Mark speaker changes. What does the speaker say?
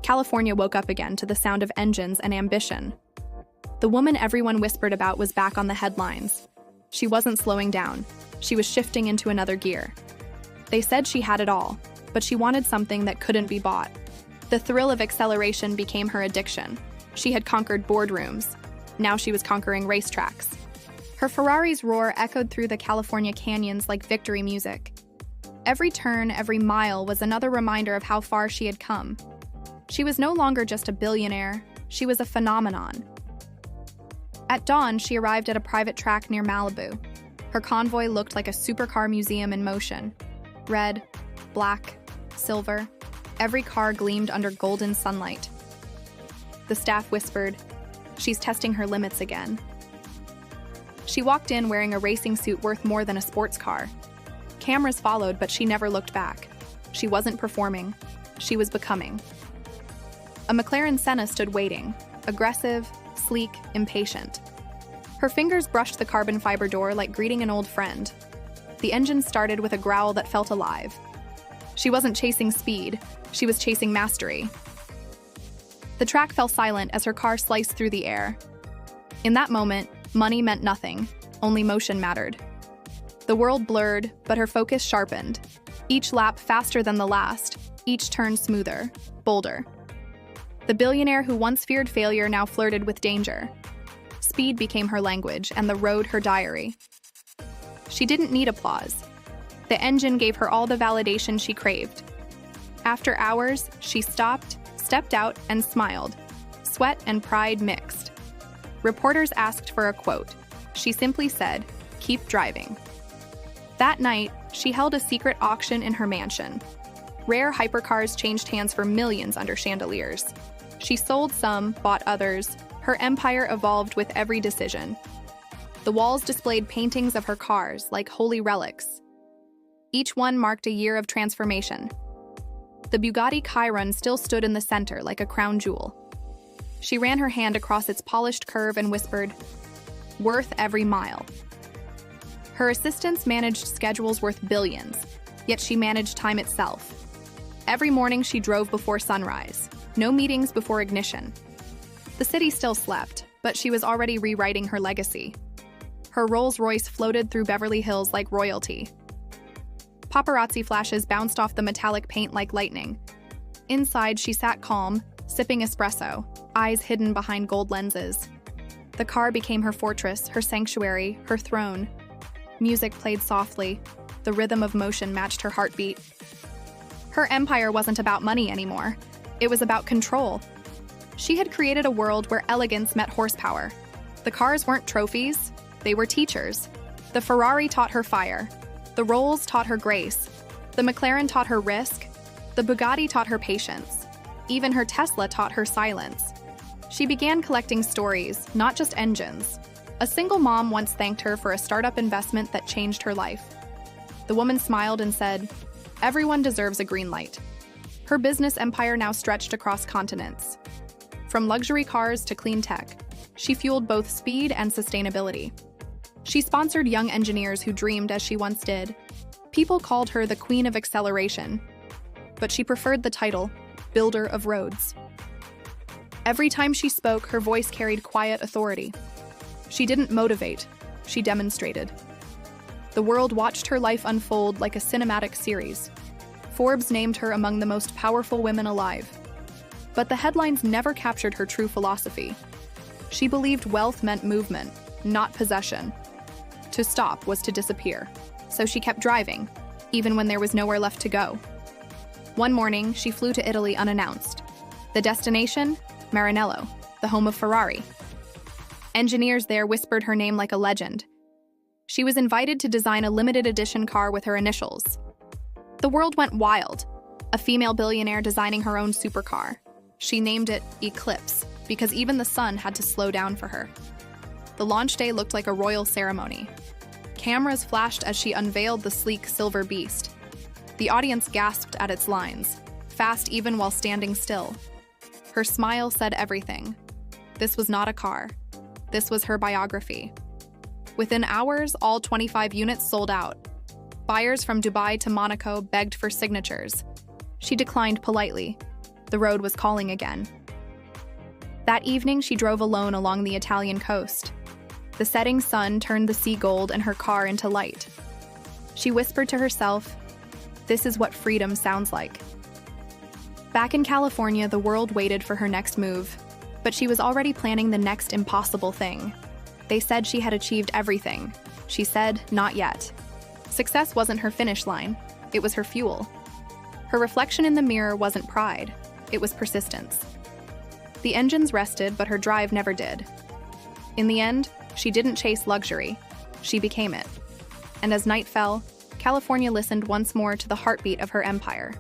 Speaker 1: California woke up again to the sound of engines and ambition. The woman everyone whispered about was back on the headlines. She wasn't slowing down. She was shifting into another gear. They said she had it all, but she wanted something that couldn't be bought. The thrill of acceleration became her addiction. She had conquered boardrooms. Now she was conquering racetracks. Her Ferrari's roar echoed through the California canyons like victory music. Every turn, every mile was another reminder of how far she had come. She was no longer just a billionaire, she was a phenomenon. At dawn, she arrived at a private track near Malibu. Her convoy looked like a supercar museum in motion. Red, black, silver, every car gleamed under golden sunlight. The staff whispered, "She's testing her limits again." She walked in wearing a racing suit worth more than a sports car. Cameras followed, but she never looked back. She wasn't performing. She was becoming. A McLaren Senna stood waiting, aggressive, sleek, impatient. Her fingers brushed the carbon fiber door like greeting an old friend. The engine started with a growl that felt alive. She wasn't chasing speed, she was chasing mastery. The track fell silent as her car sliced through the air. In that moment, money meant nothing, only motion mattered. The world blurred, but her focus sharpened. Each lap faster than the last, each turn smoother, bolder. The billionaire who once feared failure now flirted with danger. Speed became her language and the road her diary. She didn't need applause. The engine gave her all the validation she craved. After hours, she stopped, stepped out, and smiled. Sweat and pride mixed. Reporters asked for a quote. She simply said, "Keep driving." That night, she held a secret auction in her mansion. Rare hypercars changed hands for millions under chandeliers. She sold some, bought others. Her empire evolved with every decision. The walls displayed paintings of her cars like holy relics. Each one marked a year of transformation. The Bugatti Chiron still stood in the center like a crown jewel. She ran her hand across its polished curve and whispered, "Worth every mile." Her assistants managed schedules worth billions, yet she managed time itself. Every morning she drove before sunrise, no meetings before ignition. The city still slept, but she was already rewriting her legacy. Her Rolls-Royce floated through Beverly Hills like royalty. Paparazzi flashes bounced off the metallic paint like lightning. Inside, she sat calm, sipping espresso, eyes hidden behind gold lenses. The car became her fortress, her sanctuary, her throne. Music played softly. The rhythm of motion matched her heartbeat. Her empire wasn't about money anymore. It was about control. She had created a world where elegance met horsepower. The cars weren't trophies, they were teachers. The Ferrari taught her fire. The Rolls taught her grace. The McLaren taught her risk. The Bugatti taught her patience. Even her Tesla taught her silence. She began collecting stories, not just engines. A single mom once thanked her for a startup investment that changed her life. The woman smiled and said, "Everyone deserves a green light." Her business empire now stretched across continents. From luxury cars to clean tech, she fueled both speed and sustainability. She sponsored young engineers who dreamed as she once did. People called her the Queen of Acceleration, but she preferred the title, Builder of Roads. Every time she spoke, her voice carried quiet authority. She didn't motivate, she demonstrated. The world watched her life unfold like a cinematic series. Forbes named her among the most powerful women alive. But the headlines never captured her true philosophy. She believed wealth meant movement, not possession. To stop was to disappear. So she kept driving, even when there was nowhere left to go. One morning, she flew to Italy unannounced. The destination? Maranello, the home of Ferrari. Engineers there whispered her name like a legend. She was invited to design a limited edition car with her initials. The world went wild. A female billionaire designing her own supercar. She named it Eclipse because even the sun had to slow down for her. The launch day looked like a royal ceremony. Cameras flashed as she unveiled the sleek silver beast. The audience gasped at its lines, fast even while standing still. Her smile said everything. This was not a car. This was her biography. Within hours, all 25 units sold out. Buyers from Dubai to Monaco begged for signatures. She declined politely. The road was calling again. That evening, she drove alone along the Italian coast. The setting sun turned the sea gold and her car into light. She whispered to herself, "This is what freedom sounds like." Back in California, the world waited for her next move, but she was already planning the next impossible thing. They said she had achieved everything. She said, not yet. Success wasn't her finish line, it was her fuel. Her reflection in the mirror wasn't pride, it was persistence. The engines rested, but her drive never did. In the end, she didn't chase luxury, she became it. And as night fell, California listened once more to the heartbeat of her empire.